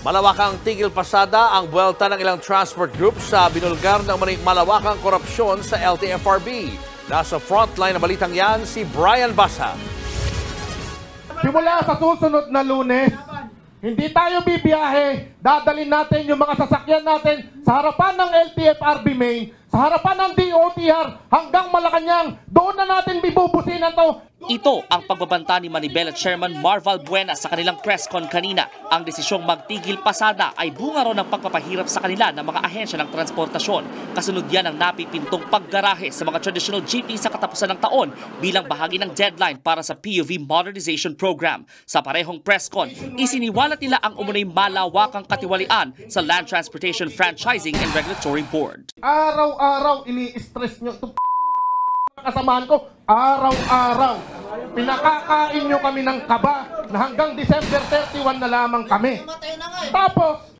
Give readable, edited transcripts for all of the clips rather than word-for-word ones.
Malawakang tigil pasada ang buwelta ng ilang transport group sa binulgar ng malawakang korupsyon sa LTFRB. Nasa frontline na balitang yan si Brian Basa. Simula sa susunod na Lunes, hindi tayo bibiyahe. Dadalhin natin yung mga sasakyan natin sa harapan ng LTFRB main, sa harapan ng DOTR hanggang Malacanang. Doon na natin bibubusinan to. Ito ang pagbabanta ni Manibela Chairman Marval Buena sa kanilang press con kanina. Ang desisyong magtigil pasada ay bunga raw ng pagpapahirap sa kanila ng mga ahensya ng transportasyon. Kasunod yan ang napipintong paggarahe sa mga traditional jeepney sa katapusan ng taon bilang bahagi ng deadline para sa PUV Modernization Program. Sa parehong press con, isiniwalat nila ang umunay malawakang katiwalian sa Land Transportation Franchising and Regulatory Board. Araw-araw ini-stress nyo ito. Kasamahan ko, araw-araw. Pinakakain nyo kami ng kaba na hanggang December 31 na lamang kami. Tapos,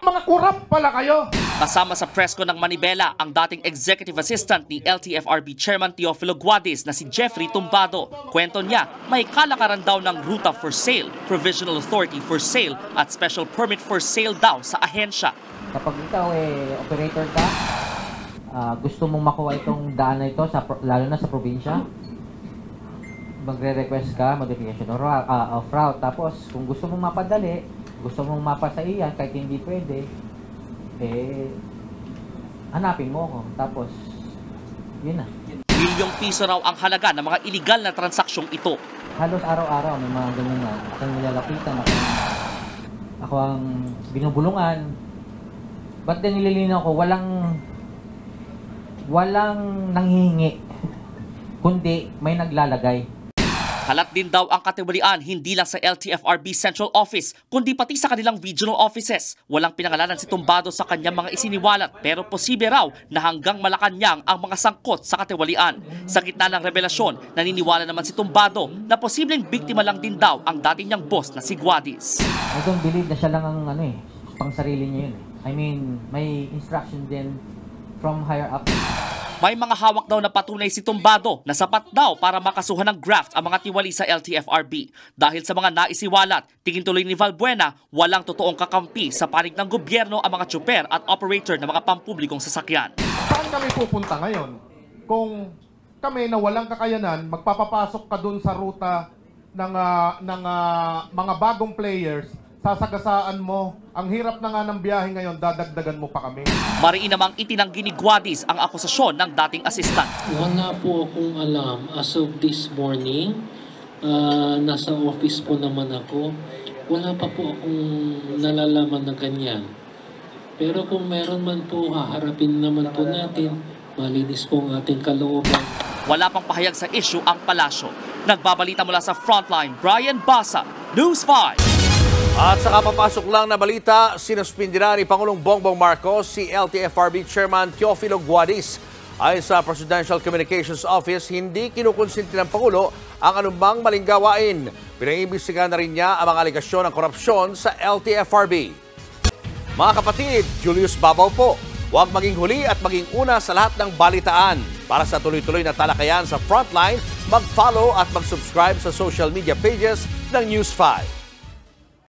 mga kurap pala kayo. Kasama sa presko ng Manibela ang dating executive assistant ni LTFRB Chairman Teofilo Guadis na si Jeffrey Tumbado. Kwento niya, may kalakaran daw ng ruta for sale, provisional authority for sale at special permit for sale daw sa ahensya. Kapag ikaw operator ka, gusto mong makuha itong daan na ito, lalo na sa probinsya, magre-request ka, modification of route. Tapos, kung gusto mong mapadali, gusto mong mapasa iyan, kahit hindi pwede, hanapin mo ako. Tapos, yun na. Milyong piso raw ang halaga ng mga illegal na transaksyong ito. Halos araw-araw may mga ganyan na. Ako ang nilalapitan, ako ang binubulungan. Ba't din nililinaw ko, walang nanghihingi, kundi may naglalagay. Kalat din daw ang katiwalian hindi lang sa LTFRB Central Office, kundi pati sa kanilang regional offices. Walang pinangalanan si Tumbado sa kanyang mga isiniwalat pero posible raw na hanggang Malacanang ang mga sangkot sa katiwalian. Sa gitna ng revelasyon, naniniwala naman si Tumbado na posibleng biktima lang din daw ang dati niyang boss na si Guadis. I don't believe na siya lang ang pang sarili niya yun. I mean, may instruction din from higher up. May mga hawak daw na patunay si Tumbado na sapat daw para makasuhan ng graft ang mga tiwali sa LTFRB. Dahil sa mga naisiwalat, tingin tuloy ni Valbuena, walang totoong kakampi sa panig ng gobyerno ang mga tsuper at operator ng mga pampublikong sasakyan. Saan kami pupunta ngayon? Kung kami na walang kakayanan, magpapapasok ka dun sa ruta ng mga bagong players, sasagasaan mo. Ang hirap na nga ng biyahe ngayon, dadagdagan mo pa kami. Mariin namang itinanggi ni Guadis ang akusasyon ng dating assistant. Wala po akong alam as of this morning. Nasa office po naman ako. Wala pa po akong nalalaman na ganyan. Pero kung meron man po, haharapin naman po natin. Malinis po ang ating kalooban. Wala pang pahayag sa issue ang palasyo. Nagbabalita mula sa Frontline, Brian Basa, News 5. At sa kapapasok lang na balita, sinuspindira ni Pangulong Bongbong Marcos si LTFRB Chairman Teofilo Guadis. Ayon sa Presidential Communications Office, hindi kinukonsinti ng Pangulo ang anumang maling gawain. Pinaimbestigahan na rin niya ang mga aligasyon ng korupsyon sa LTFRB. Mga kapatid, Julius Babaw po. Huwag maging huli at maging una sa lahat ng balitaan. Para sa tuloy-tuloy na talakayan sa Frontline, mag-follow at mag-subscribe sa social media pages ng News 5.